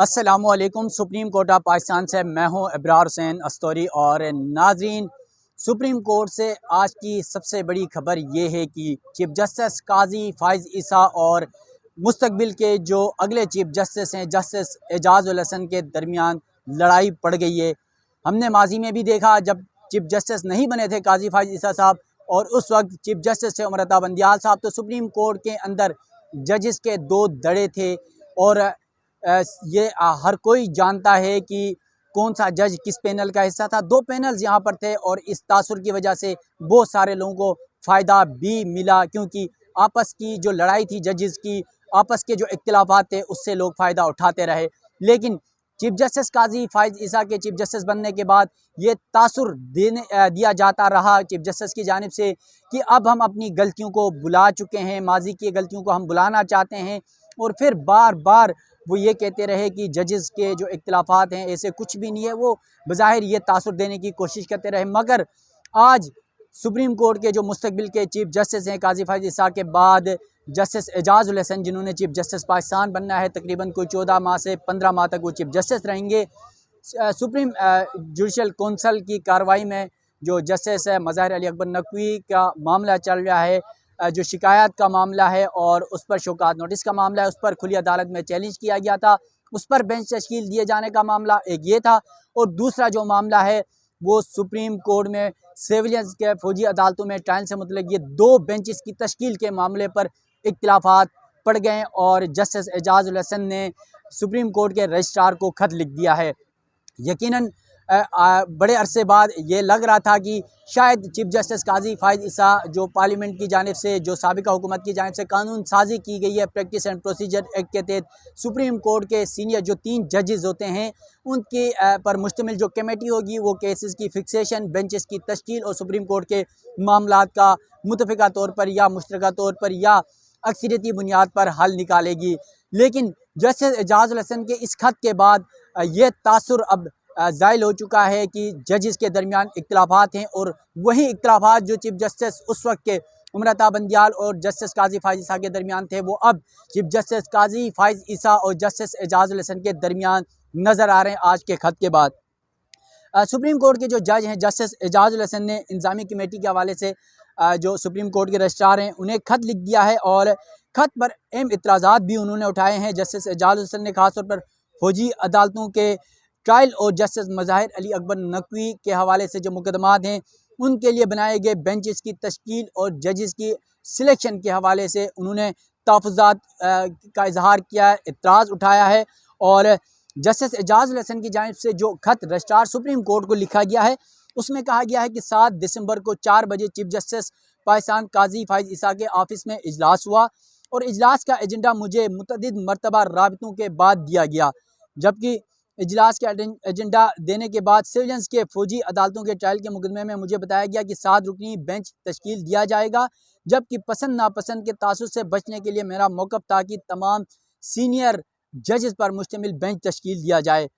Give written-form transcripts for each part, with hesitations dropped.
अस्सलामुअलैकुम। Supreme court of Pakistan से मैं हूं इब्रार हुसैन अस्तौरी। और नाजरीन, सुप्रीम कोर्ट से आज की सबसे बड़ी खबर ये है कि चीफ जस्टिस काजी फाइज़ ईसा और मुस्तकबिल के जो अगले चीफ जस्टिस हैं जस्टिस एजाजुल हसन के दरमियान लड़ाई पड़ गई है। हमने माजी में भी देखा जब चीफ जस्टिस नहीं बने थे काजी फाइज़ ईसा साहब और उस वक्त चीफ जस्टिस थे उमर अता बंदियाल साहब, तो सुप्रीम कोर्ट के अंदर जजेस के दो धड़े थे। और ये हर कोई जानता है कि कौन सा जज किस पैनल का हिस्सा था। दो पैनल्स यहाँ पर थे और इस तासुर की वजह से बहुत सारे लोगों को फ़ायदा भी मिला, क्योंकि आपस की जो लड़ाई थी जजेस की, आपस के जो इख्तिलाफात थे उससे लोग फ़ायदा उठाते रहे। लेकिन चीफ जस्टिस काजी फाइज़ ईसा के चीफ जस्टिस बनने के बाद ये तासुर दिया जाता रहा चीफ जस्टिस की जानिब से कि अब हम अपनी गलतियों को बुला चुके हैं, माजी की गलतियों को हम बुलाना चाहते हैं। और फिर बार बार वो ये कहते रहे कि जजेस के जो इख्तिलाफात हैं ऐसे कुछ भी नहीं है। वो बज़ाहिर ये तासुर देने की कोशिश करते रहे, मगर आज सुप्रीम कोर्ट के जो मुस्तकबिल के चीफ जस्टिस हैं काजी फाइज़ ईसा के बाद जस्टिस एजाजुल हसन, जिन्होंने चीफ जस्टिस पाकिस्तान बनना है, तकरीबन कोई 14 माह से 15 माह तक वो चीफ जस्टिस रहेंगे। सुप्रीम जुडिशल कौंसल की कार्रवाई में जो जस्टिस मज़ाहिर अली अकबर नकवी का मामला चल रहा है, जो शिकायत का मामला है और उस पर शोकात नोटिस का मामला है, उस पर खुली अदालत में चैलेंज किया गया था, उस पर बेंच तश्कील दिए जाने का मामला एक ये था। और दूसरा जो मामला है वो सुप्रीम कोर्ट में सिविलियंस के फौजी अदालतों में ट्रायल से मतलब ये दो बेंचेस की तश्कील के मामले पर इख्तिलाफात पड़ गए और जस्टिस एजाजुल हसन ने सुप्रीम कोर्ट के रजिस्ट्रार को खत लिख दिया है। यकीनन बड़े अरसे बाद ये लग रहा था कि शायद चीफ जस्टिस काजी फाइज़ ईसा जो पार्लियामेंट की जानिब से, जो साबिका हुकूमत की जानिब से कानून साजी की गई है प्रैक्टिस एंड प्रोसीजर एक्ट के तहत, सुप्रीम कोर्ट के सीनियर जो 3 जजेस होते हैं उनके पर मुश्तमिल जो कमेटी होगी वो केसेस की फिक्सेशन, बेंचेस की तश्कील और सुप्रीम कोर्ट के मामलात का मुतफ़िका तौर पर या मुश्तरका तौर पर या अक्सरियती बुनियाद पर हल निकालेगी। लेकिन जस्टिस एजाजुल हसन के इस खत के बाद ये तासुर अब ज़ाइल हो चुका है कि जजेस के दरमियान इख्तिलाफात हैं और वही इख्तिलाफात जो चीफ जस्टिस उस वक्त के उमर अता बंदियाल और जस्टिस काजी फाइज़ ईसा के दरमियान थे, वो अब चीफ जस्टिस काजी फाइज़ ईसा और जस्टिस एजाजुल हसन के दरमियान नज़र आ रहे हैं आज के खत के बाद। सुप्रीम कोर्ट के जो जज हैं जस्टिस एजाजुल हसन ने इंतज़ामी कमेटी के हवाले से जो सुप्रीम कोर्ट के रजिस्ट्रार हैं उन्हें खत लिख दिया है और खत पर अहम इतराज़ात भी उन्होंने उठाए हैं। जस्टिस एजाजुल हसन ने खासतौर पर फौजी अदालतों के ट्रायल और जस्टिस मज़ाहिर अली अकबर नकवी के हवाले से जो मुकदमात हैं उनके लिए बनाए गए बेंचेस की तश्कील और जजेस की सिलेक्शन के हवाले से उन्होंने तहफ़्फ़ुज़ात का इजहार किया, इतराज़ उठाया है। और जस्टिस एजाजुल हसन की जानिब से जो खत रजिस्ट्रार सुप्रीम कोर्ट को लिखा गया है उसमें कहा गया है कि 7 दिसंबर को 4 बजे चीफ जस्टिस पाकिस्तान काजी फाइज़ ईसा के ऑफिस में इजलास हुआ और इजलास का एजेंडा मुझे मुतअद्दिद मरतबा राबितों के बाद दिया गया। जबकि इजलास के एजेंडा देने के बाद सिविलियंस के फौजी अदालतों के ट्रायल के मुकदमे में मुझे बताया गया कि 7 रुकनी बेंच तश्कील दिया जाएगा, जबकि पसंद नापसंद के तासुर से बचने के लिए मेरा मौक़िफ़ था कि तमाम सीनियर जजेस पर मुश्तमिल बेंच तश्कील दिया जाए।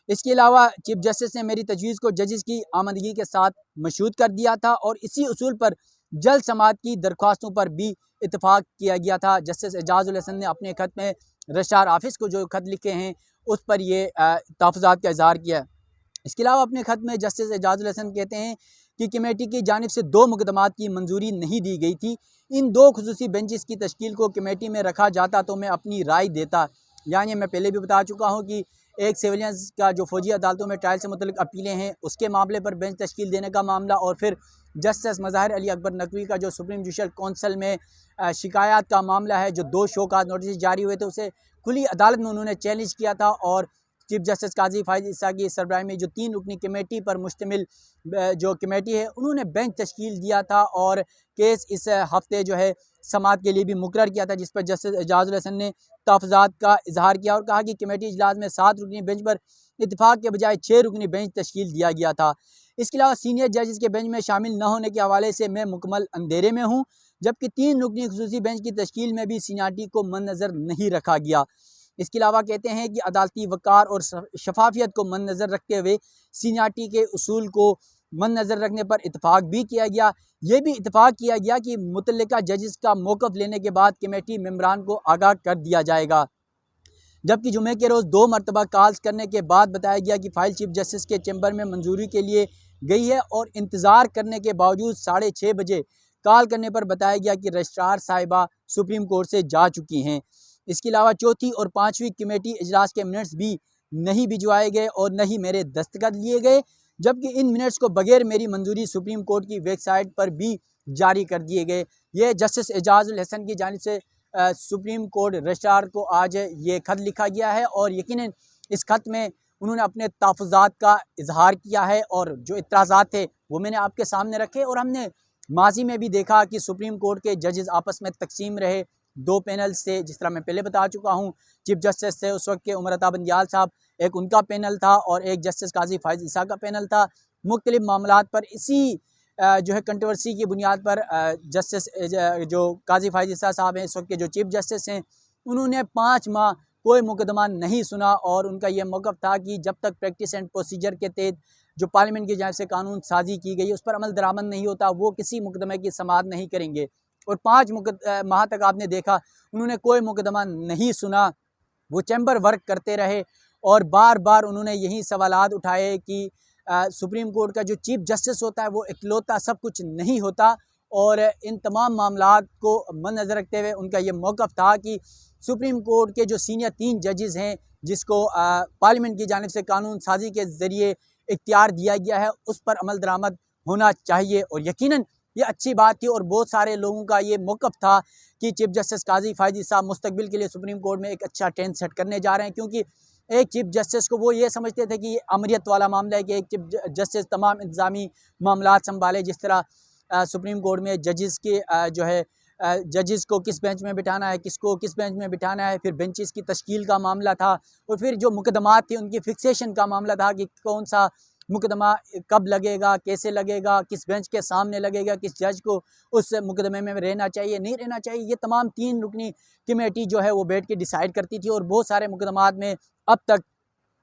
इसके अलावा चीफ जस्टिस ने मेरी तजवीज़ को जजेस की आमदगी के साथ मशहूद कर दिया था और इसी उसूल पर जल्द समाअत की दरख्वास्तों पर भी इत्तफाक किया गया था। जस्टिस एजाजुल हसन ने अपने खत में रजिस्ट्रार ऑफिस को जो खत लिखे हैं उस पर ये तहफ़्फ़ुज़ात का इज़हार किया। इसके अलावा अपने खत में जस्टिस एजाजुल हसन कहते हैं कि कमेटी की जानिब से 2 मुकदमात की मंजूरी नहीं दी गई थी। इन 2 खुसूसी बेंचेस की तश्कील को कमेटी में रखा जाता तो मैं अपनी राय देता। यानी मैं पहले भी बता चुका हूँ कि एक सिविलियंस का जो फौजी अदालतों में ट्रायल से मुतल्लिक़ अपीलें हैं उसके मामले पर बेंच तश्कील देने का मामला, और फिर जस्टिस मज़ाहिर अली अकबर नकवी का जो सुप्रीम जुडिशल कौंसल में शिकायत का मामला है, जो 2 शोकात नोटिस जारी हुए थे उसे खुली अदालत में उन्होंने चैलेंज किया था। और चीफ जस्टिस काजी फाइज़ ईसा की सरबराही में जो 3 रुकनी कमेटी पर मुश्तमिल जो कमेटी है उन्होंने बेंच तश्कील दिया था और केस इस हफ्ते जो है समाअत के लिए भी मुकर्रर किया था, जिस पर जस्टिस एजाजुल हसन ने तहफ़्फ़ुज़ात का इजहार किया और कहा कि कमेटी इजलास में 7 रुकनी बेंच पर इत्तेफाक के बजाय 6 रुकनी बेंच तश्कील दिया गया था। इसके अलावा सीनियर जजेस के बेंच में शामिल न होने के हवाले से मैं मुकम्मल अंधेरे में हूँ, जबकि 3 रुकनी खुसूसी बेंच की तश्कील में भी सीनियरिटी को मद्देनज़र नहीं रखा गया। इसके अलावा कहते हैं कि अदालती वक़ार और शफाफियत को मद्देनज़र रखते हुए सीनियरिटी के उसूल को मद्देनज़र रखने पर इत्तफाक भी किया गया। ये भी इत्तफाक किया गया कि मुतल्लिका जजेस का मौक़िफ़ लेने के बाद कमेटी मेंबरान को आगाह कर दिया जाएगा। जबकि जुमे के रोज़ 2 मरतबा कॉल्स करने के बाद बताया गया कि फ़ाइल चीफ जस्टिस के चैम्बर में मंजूरी के लिए गई है और इंतज़ार करने के बावजूद 6:30 बजे कॉल करने पर बताया गया कि रजिस्ट्रार साहिबा सुप्रीम कोर्ट से जा चुकी हैं। इसके अलावा चौथी और 5वीं कमेटी इजलास के मिनट्स भी नहीं भिजवाए गए और न ही मेरे दस्तखत लिए गए, जबकि इन मिनट्स को बगैर मेरी मंजूरी सुप्रीम कोर्ट की वेबसाइट पर भी जारी कर दिए गए। ये जस्टिस एजाजुल हसन की जानिब से सुप्रीम कोर्ट रजिस्ट्रार को आज ये ख़त लिखा गया है और यकीनन इस ख़त में उन्होंने अपने तहफ़्फ़ुज़ात का इजहार किया है और जो इतराज़ात थे वो मैंने आपके सामने रखे। और हमने माजी में भी देखा कि सुप्रीम कोर्ट के जजेस आपस में तकसीम रहे 2 पैनल से, जिस तरह मैं पहले बता चुका हूँ। चीफ जस्टिस से उस वक्त के उमर अता बंदियाल साहब, एक उनका पैनल था और एक जस्टिस काजी फ़ाइज़ ईसा का पैनल था। मुख्तलिफ मामलात पर इसी जो है कंट्रोवर्सी की बुनियाद पर जस्टिस जो काजी फ़ाइज़ ईसा साहब हैं इस वक्त के जो चीफ जस्टिस हैं, उन्होंने 5 माह कोई मुकदमा नहीं सुना और उनका यह मौक़िफ़ था कि जब तक प्रैक्टिस एंड प्रोसीजर के तहत जो पार्लियामेंट की जानिब से कानून साजी की गई उस पर अमल दरामद नहीं होता, वो किसी मुकदमे की समाअत नहीं करेंगे। और 5 माह तक आपने देखा उन्होंने कोई मुकदमा नहीं सुना, वो चैम्बर वर्क करते रहे और बार बार उन्होंने यही सवालात उठाए कि सुप्रीम कोर्ट का जो चीफ जस्टिस होता है वो इकलौता सब कुछ नहीं होता। और इन तमाम मामलात को मद्देनज़र रखते हुए उनका ये मौक़िफ़ था कि सुप्रीम कोर्ट के जो सीनियर 3 जजेस हैं जिसको पार्लियामेंट की जानिब से कानून साजी के ज़रिए इख्तियार दिया गया है उस पर अमल दरामद होना चाहिए। और यकीनन ये अच्छी बात थी और बहुत सारे लोगों का ये मौक़िफ़ था कि चीफ जस्टिस काजी फ़ाइज़ ईसा मुस्तक़बिल के लिए सुप्रीम कोर्ट में एक अच्छा ट्रेंड सेट करने जा रहे हैं, क्योंकि एक चीफ जस्टिस को वो ये समझते थे कि ये अमरियत वाला मामला है कि एक चीफ जस्टिस तमाम इंतज़ामी मामलात संभाले। जिस तरह सुप्रीम कोर्ट में जजेस के जो है जजेस को किस बेंच में बिठाना है, किसको किस बेंच में बिठाना है, फिर बेंचेस की तश्कील का मामला था और फिर जो मुकदमात थे उनकी फिक्सेशन का मामला था कि कौन सा मुकदमा कब लगेगा, कैसे लगेगा, किस बेंच के सामने लगेगा, किस जज को उस मुकदमे में रहना चाहिए, नहीं रहना चाहिए। ये तमाम 3 रुकनी कमेटी जो है वो बैठ के डिसाइड करती थी और बहुत सारे मुकदमात में अब तक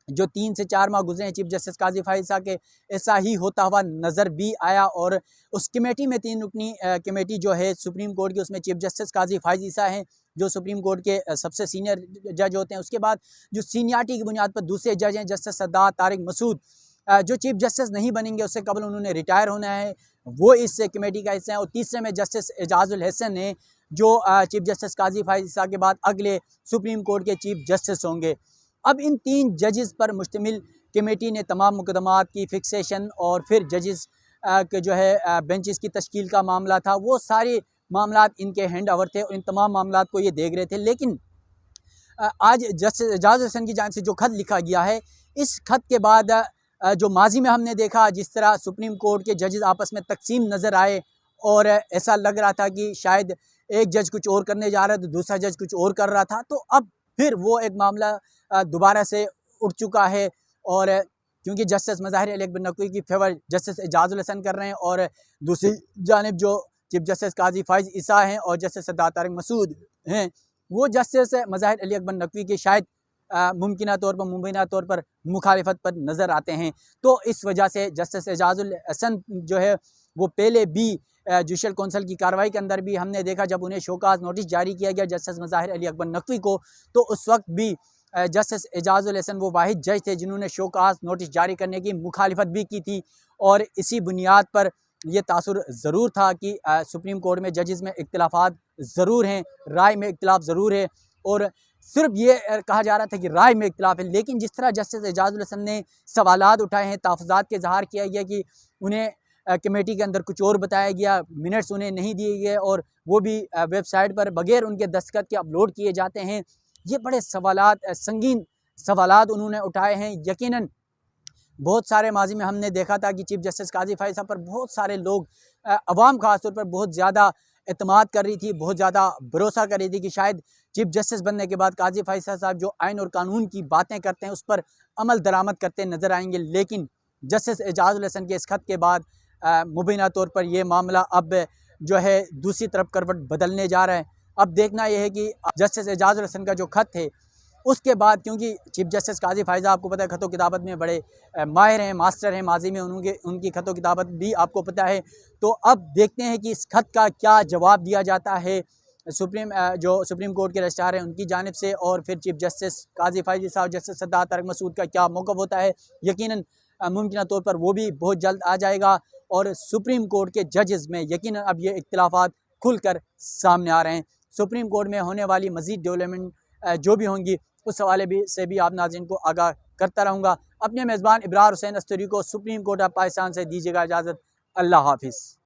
जो 3 से 4 माह गुजरे हैं चीफ जस्टिस काजी फ़ाइज़ ईसा के, ऐसा ही होता हुआ नज़र भी आया। और उस कमेटी में 3 रुकनी कमेटी जो है सुप्रीम कोर्ट की, उसमें चीफ जस्टिस काजी फ़ाइज़ ईसा हैं जो सुप्रीम कोर्ट के सबसे सीनियर जज होते हैं। उसके बाद जो सीनियरिटी की बुनियाद पर दूसरे जज हैं जस्टिस सद्दात तारिक मसूद, जो चीफ जस्टिस नहीं बनेंगे, उससे कबल उन्होंने रिटायर होना है, वो इस कमेटी का हिस्सा है। और तीसरे में जस्टिस एजाजुल हसन हैं जो चीफ जस्टिस काजी फ़ाइज़ ईसा के बाद अगले सुप्रीम कोर्ट के चीफ जस्टिस होंगे। अब इन 3 जजेस पर मुश्तमिल कमेटी ने तमाम मुकदमात की फिक्सेशन और फिर जजेस के जो है बेंचेस की तश्कील का मामला था, वो सारे मामलात इनके हैंड ओवर थे और इन तमाम मामलात को ये देख रहे थे। लेकिन आज जस्टिस एजाजुल हसन की जानिब से जो ख़त लिखा गया है, इस ख़त के बाद जो माजी में हमने देखा जिस तरह सुप्रीम कोर्ट के जजेस आपस में तकसीम नज़र आए और ऐसा लग रहा था कि शायद एक जज कुछ और करने जा रहा है तो दूसरा जज कुछ और कर रहा था, तो अब फिर वो एक मामला दोबारा से उठ चुका है। और क्योंकि जस्टिस मज़ाहिर अली अकबर नकवी की फेवर जस्टिस एजाजुल हसन कर रहे हैं और दूसरी जानिब जो चीफ जस्टिस काजी फ़ाइज़ ईसा हैं और जस्टिस सद्दात तारिक मसूद हैं, वो जस्टिस मज़ाहिर अली अकबर नकवी के शायद मुमकिना तौर पर मुखालिफत पर नज़र आते हैं। तो इस वजह से जस्टिस एजाजुल हसन जो है वो पहले भी जुडिशल कौंसिल की कार्रवाई के अंदर भी हमने देखा जब उन्हें शोकाज नोटिस जारी किया गया जस्टिस मज़ाहिर अली अकबर नकवी को, तो उस वक्त भी जस्टिस एजाजुल हसन वो वाहिद जज थे जिन्होंने शोकाज नोटिस जारी करने की मुखालिफत भी की थी। और इसी बुनियाद पर यह तासुर ज़रूर था कि सुप्रीम कोर्ट में जजेस में इख्तिलाफात ज़रूर हैं, राय में इख्तिलाफ ज़रूर है और सिर्फ ये कहा जा रहा था कि राय में इख्तिलाफ है। लेकिन जिस तरह जस्टिस एजाजुल हसन ने सवालात उठाए हैं, तहफ़्फ़ुज़ात के इज़हार किया गया कि उन्हें कमेटी के अंदर कुछ और बताया गया, मिनट्स उन्हें नहीं दिए गए और वो भी वेबसाइट पर बगैर उनके दस्तखत के अपलोड किए जाते हैं, ये बड़े सवालात संगीन सवालात उन्होंने उठाए हैं। यकीनन बहुत सारे माजी में हमने देखा था कि चीफ जस्टिस काजी फ़ाइज़ साहब पर बहुत सारे लोग अवाम ख़ास तौर पर बहुत ज़्यादा एतमाद कर रही थी, बहुत ज़्यादा भरोसा कर रही थी कि शायद चीफ जस्टिस बनने के बाद काजी फ़ाइज़ साहब जो आइन और कानून की बातें करते हैं उस पर अमल दरामद करते नज़र आएंगे। लेकिन जस्टिस एजाजुल हसन के इस ख़त के बाद मुबीना तौर पर यह मामला अब जो है दूसरी तरफ करवट बदलने जा रहा है। अब देखना यह है कि जस्टिस एजाजुल हसन का जो ख़त है उसके बाद, क्योंकि चीफ जस्टिस काजी फ़ाइज़ आपको पता है ख़तो किताबत में बड़े माहिर हैं, मास्टर हैं, माजी में उनकी ख़तो किताबत भी आपको पता है। तो अब देखते हैं कि इस ख़त का क्या जवाब दिया जाता है जो सुप्रीम कोर्ट के रजिस्ट्रार हैं उनकी जानिब से, और फिर चीफ जस्टिस काजी फाइज ईसा और जस्टिस सद्दात तारिक मसूद का क्या मौक़िफ़ होता है, यकीनन मुमकिन तौर पर वो भी बहुत जल्द आ जाएगा। और सुप्रीम कोर्ट के जजेस में यकीनन अब ये इख्तिलाफ़ात खुलकर सामने आ रहे हैं। सुप्रीम कोर्ट में होने वाली मज़ीद डेवलपमेंट जो भी होंगी उस हवाले से भी आप नाज़रीन को आगाह करता रहूँगा। अपने मेज़बान इब्रार हुसैन अस्तरी को सुप्रीम कोर्ट ऑफ पाकिस्तान से दीजिएगा इजाज़त। अल्लाह हाफ़िज़।